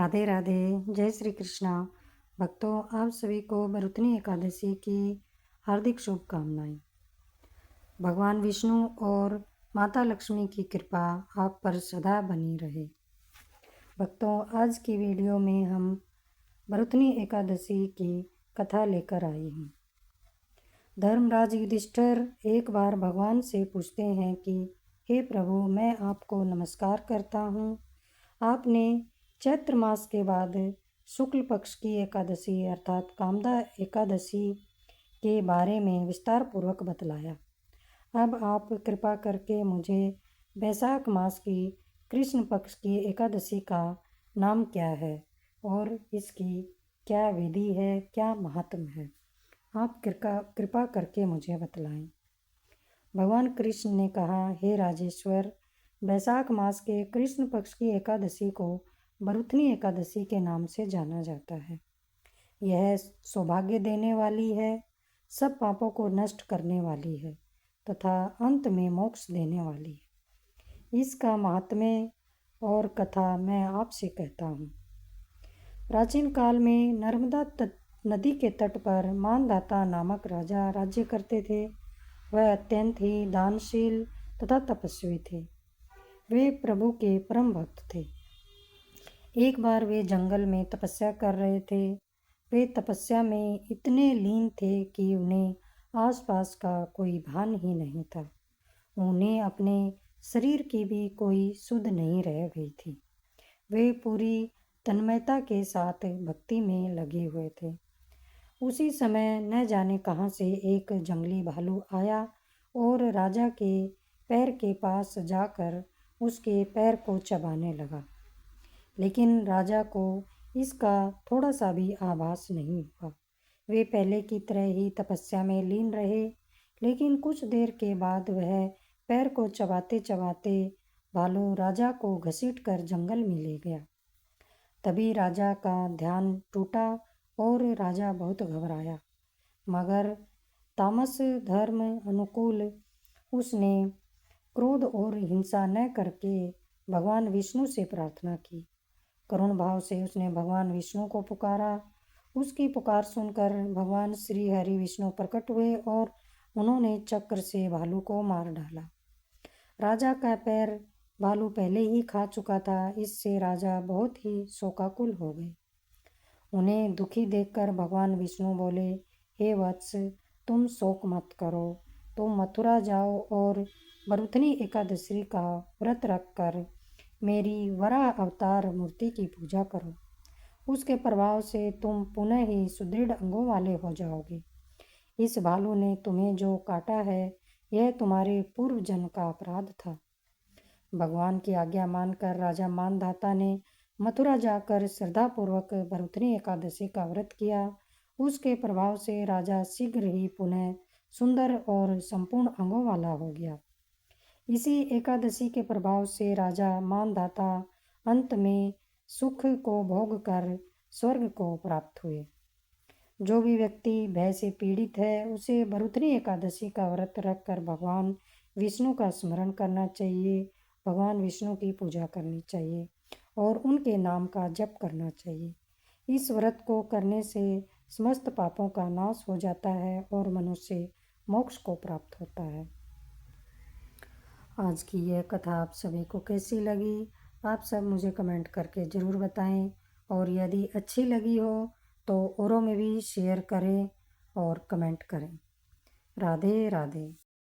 राधे राधे। जय श्री कृष्णा। भक्तों, आप सभी को भरतनी एकादशी की हार्दिक शुभकामनाएं। भगवान विष्णु और माता लक्ष्मी की कृपा आप पर सदा बनी रहे। भक्तों, आज की वीडियो में हम भरतनी एकादशी की कथा लेकर आए हैं। धर्मराज युधिष्ठिर एक बार भगवान से पूछते हैं कि हे प्रभु, मैं आपको नमस्कार करता हूँ। आपने चैत्र मास के बाद शुक्ल पक्ष की एकादशी अर्थात कामदा एकादशी के बारे में विस्तार पूर्वक बतलाया। अब आप कृपा करके मुझे वैशाख मास की कृष्ण पक्ष की एकादशी का नाम क्या है और इसकी क्या विधि है, क्या महात्म है, आप कृपा करके मुझे बतलाएं। भगवान कृष्ण ने कहा, हे राजेश्वर, वैशाख मास के कृष्ण पक्ष की एकादशी को भरतनी एकादशी के नाम से जाना जाता है। यह सौभाग्य देने वाली है, सब पापों को नष्ट करने वाली है तथा अंत में मोक्ष देने वाली है। इसका महात्म्य और कथा मैं आपसे कहता हूँ। प्राचीन काल में नर्मदा नदी के तट पर मानधाता नामक राजा राज्य करते थे। वह अत्यंत ही दानशील तथा तपस्वी थे। वे प्रभु के परम भक्त थे। एक बार वे जंगल में तपस्या कर रहे थे। वे तपस्या में इतने लीन थे कि उन्हें आसपास का कोई भान ही नहीं था। उन्हें अपने शरीर की भी कोई सुध नहीं रह गई थी। वे पूरी तन्मयता के साथ भक्ति में लगे हुए थे। उसी समय न जाने कहाँ से एक जंगली भालू आया और राजा के पैर के पास जाकर उसके पैर को चबाने लगा। लेकिन राजा को इसका थोड़ा सा भी आभास नहीं हुआ। वे पहले की तरह ही तपस्या में लीन रहे। लेकिन कुछ देर के बाद वह पैर को चबाते चबाते भालू राजा को घसीटकर जंगल में ले गया। तभी राजा का ध्यान टूटा और राजा बहुत घबराया। मगर तामस धर्म अनुकूल उसने क्रोध और हिंसा न करके भगवान विष्णु से प्रार्थना की। करुण भाव से उसने भगवान विष्णु को पुकारा। उसकी पुकार सुनकर भगवान श्री हरि विष्णु प्रकट हुए और उन्होंने चक्र से भालू को मार डाला। राजा का पैर भालू पहले ही खा चुका था। इससे राजा बहुत ही शोकाकुल हो गए। उन्हें दुखी देखकर भगवान विष्णु बोले, हे वत्स, तुम शोक मत करो। तुम मथुरा जाओ और भरतनी एकादशी का व्रत रखकर मेरी वराह अवतार मूर्ति की पूजा करो। उसके प्रभाव से तुम पुनः ही सुदृढ़ अंगों वाले हो जाओगे। इस भालू ने तुम्हें जो काटा है, यह तुम्हारे पूर्व जन्म का अपराध था। भगवान की आज्ञा मानकर राजा मानधाता ने मथुरा जाकर श्रद्धापूर्वक भरतनी एकादशी का व्रत किया। उसके प्रभाव से राजा शीघ्र ही पुनः सुंदर और संपूर्ण अंगों वाला हो गया। इसी एकादशी के प्रभाव से राजा मानधाता अंत में सुख को भोग कर स्वर्ग को प्राप्त हुए। जो भी व्यक्ति भय से पीड़ित है, उसे भरतनी एकादशी का व्रत रखकर भगवान विष्णु का स्मरण करना चाहिए, भगवान विष्णु की पूजा करनी चाहिए और उनके नाम का जप करना चाहिए। इस व्रत को करने से समस्त पापों का नाश हो जाता है और मनुष्य मोक्ष को प्राप्त होता है। आज की यह कथा आप सभी को कैसी लगी, आप सब मुझे कमेंट करके ज़रूर बताएं और यदि अच्छी लगी हो तो औरों में भी शेयर करें और कमेंट करें। राधे राधे।